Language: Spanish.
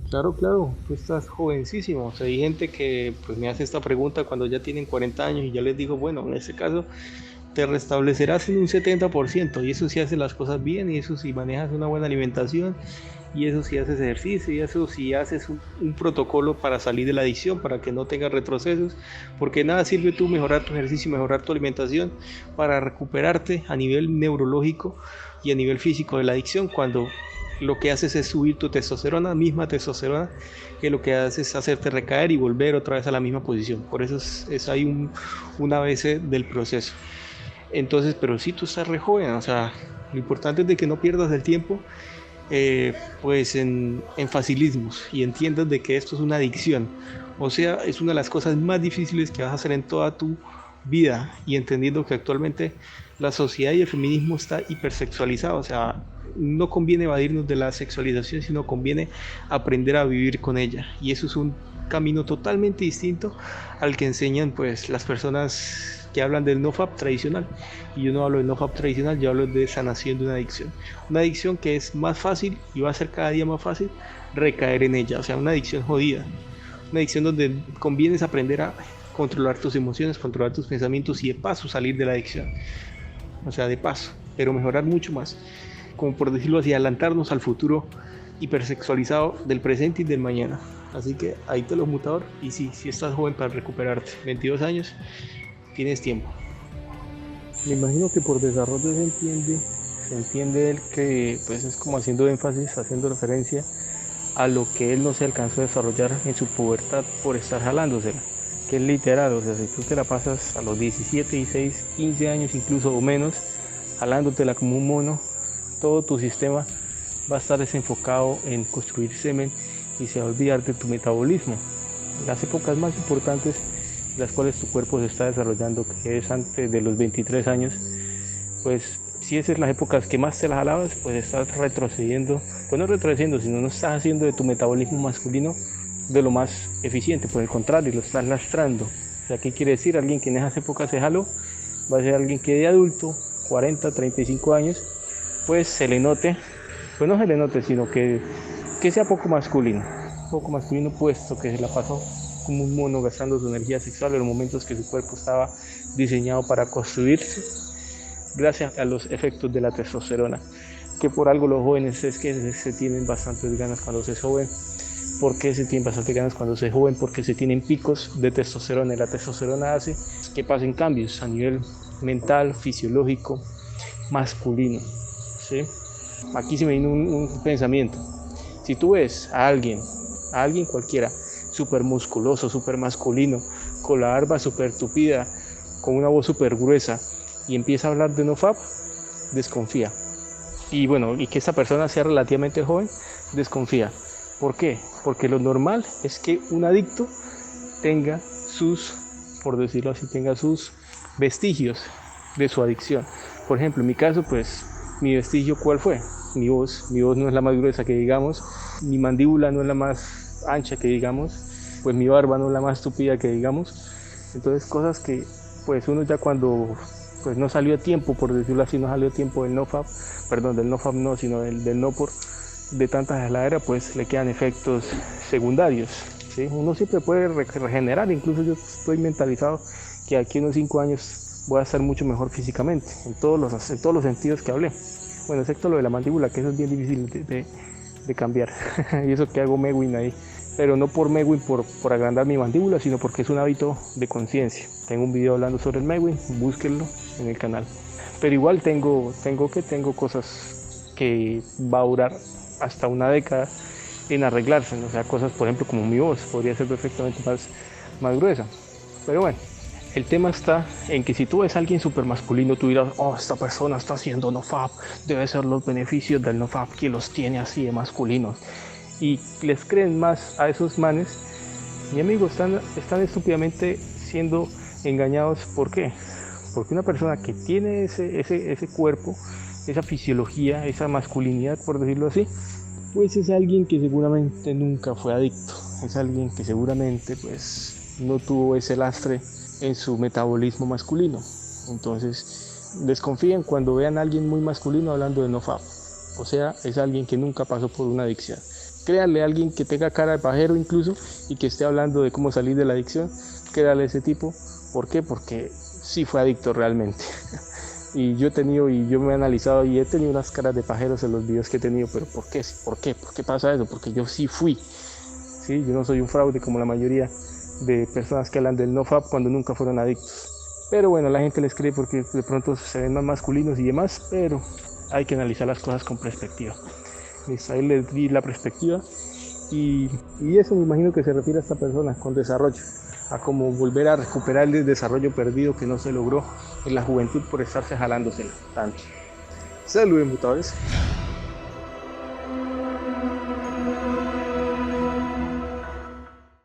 Claro, claro, tú estás jovencísimo. O sea, hay gente que pues me hace esta pregunta cuando ya tienen 40 años y ya les digo, bueno, en este caso te restablecerás en un 70% y eso si haces las cosas bien y eso si manejas una buena alimentación y eso si haces ejercicio y eso si haces un protocolo para salir de la adicción, para que no tengas retrocesos, porque nada sirve tú mejorar tu ejercicio, mejorar tu alimentación para recuperarte a nivel neurológico y a nivel físico de la adicción cuando lo que haces es subir tu testosterona, misma testosterona, que lo que hace es hacerte recaer y volver otra vez a la misma posición. Por eso es ahí una vez del proceso. Entonces, pero si tú estás re joven, o sea, lo importante es de que no pierdas el tiempo pues en facilismos y entiendas de que esto es una adicción. O sea, es una de las cosas más difíciles que vas a hacer en toda tu vida y entendiendo que actualmente la sociedad y el feminismo está hipersexualizado. O sea, no conviene evadirnos de la sexualización, sino conviene aprender a vivir con ella. Y eso es un camino totalmente distinto al que enseñan pues las personas que hablan del nofap tradicional. Y yo no hablo del nofap tradicional, yo hablo de sanación de una adicción. Una adicción que es más fácil y va a ser cada día más fácil recaer en ella. O sea, una adicción jodida. Una adicción donde conviene aprender a controlar tus emociones, controlar tus pensamientos y de paso salir de la adicción. O sea, de paso, pero mejorar mucho más. Como por decirlo así, adelantarnos al futuro hipersexualizado del presente y del mañana. Así que ahí te lo mutador. Y sí, si estás joven para recuperarte, 22 años, tienes tiempo. Me imagino que por desarrollo se entiende él que pues es como haciendo énfasis, haciendo referencia a lo que él no se alcanzó a desarrollar en su pubertad por estar jalándosela, que es literal, o sea, si tú te la pasas a los 17, 16, 15 años incluso o menos, jalándotela como un mono, todo tu sistema va a estar desenfocado en construir semen y se va a olvidar de tu metabolismo. Las épocas más importantes en las cuales tu cuerpo se está desarrollando, que es antes de los 23 años, pues si esas son las épocas que más te las jalabas, pues estás retrocediendo, pues no retrocediendo, sino no estás haciendo de tu metabolismo masculino de lo más eficiente, por el contrario, lo estás lastrando. O sea, ¿qué quiere decir? Alguien que en esas épocas se jaló, va a ser alguien que de adulto, 40, 35 años, pues se le note, pues no se le note, sino que sea poco masculino puesto que se la pasó como un mono gastando su energía sexual en los momentos que su cuerpo estaba diseñado para construirse gracias a los efectos de la testosterona, que por algo los jóvenes es que se tienen bastantes ganas cuando se es joven. ¿Por qué se tienen bastantes ganas cuando se es joven? Porque se tienen picos de testosterona y la testosterona hace que pasen cambios a nivel mental, fisiológico, masculino. ¿Sí? Aquí se me viene un pensamiento. Si tú ves a alguien cualquiera, súper musculoso, súper masculino, con la barba súper tupida, con una voz súper gruesa, y empieza a hablar de nofap, desconfía. Y bueno, y que esa persona sea relativamente joven, desconfía. ¿Por qué? Porque lo normal es que un adicto tenga sus, por decirlo así, tenga sus vestigios de su adicción. Por ejemplo, en mi caso, pues, mi vestigio, ¿cuál fue? Mi voz no es la más gruesa que digamos, mi mandíbula no es la más ancha que digamos, pues mi barba no es la más tupida que digamos. Entonces, cosas que, pues, uno ya cuando pues no salió a tiempo, por decirlo así, no salió a tiempo del nofap, perdón, del nofap no, sino del no por de tanta jaladera, pues le quedan efectos secundarios. ¿Sí? Uno siempre puede regenerar, incluso yo estoy mentalizado que aquí en unos 5 años voy a estar mucho mejor físicamente, en todos los sentidos que hablé. Bueno, excepto lo de la mandíbula, que eso es bien difícil de cambiar. Y eso que hago Megwin ahí. Pero no por Megwin, por agrandar mi mandíbula, sino porque es un hábito de conciencia. Tengo un video hablando sobre el Megwin, búsquenlo en el canal. Pero igual tengo cosas que va a durar hasta una década en arreglarse, ¿no? O sea, cosas, por ejemplo, como mi voz, podría ser perfectamente más gruesa. Pero bueno, el tema está en que si tú ves a alguien súper masculino, tú dirás, oh, esta persona está haciendo nofap, debe ser los beneficios del nofap que los tiene así de masculinos. Y les creen más a esos manes, mi amigo, están estúpidamente siendo engañados. ¿Por qué? Porque una persona que tiene ese cuerpo, esa fisiología, esa masculinidad, por decirlo así, pues es alguien que seguramente nunca fue adicto, es alguien que seguramente pues no tuvo ese lastre en su metabolismo masculino. Entonces desconfíen cuando vean a alguien muy masculino hablando de nofap, o sea, es alguien que nunca pasó por una adicción. créanle a alguien que tenga cara de pajero incluso y que esté hablando de cómo salir de la adicción, créanle a ese tipo. ¿Por qué? Porque sí fue adicto realmente. Y yo me he analizado y he tenido unas caras de pajeros en los videos que he tenido, pero ¿por qué? ¿Por qué? ¿Por qué pasa eso? Porque yo sí fui. ¿Sí? Yo no soy un fraude como la mayoría de personas que hablan del NoFap cuando nunca fueron adictos. Pero bueno, la gente les cree porque de pronto se ven más masculinos y demás, pero hay que analizar las cosas con perspectiva. Listo, ahí les di la perspectiva y eso me imagino que se refiere a esta persona con desarrollo, a cómo volver a recuperar el desarrollo perdido que no se logró en la juventud por estarse jalándosela tanto. Saluden, mutadores.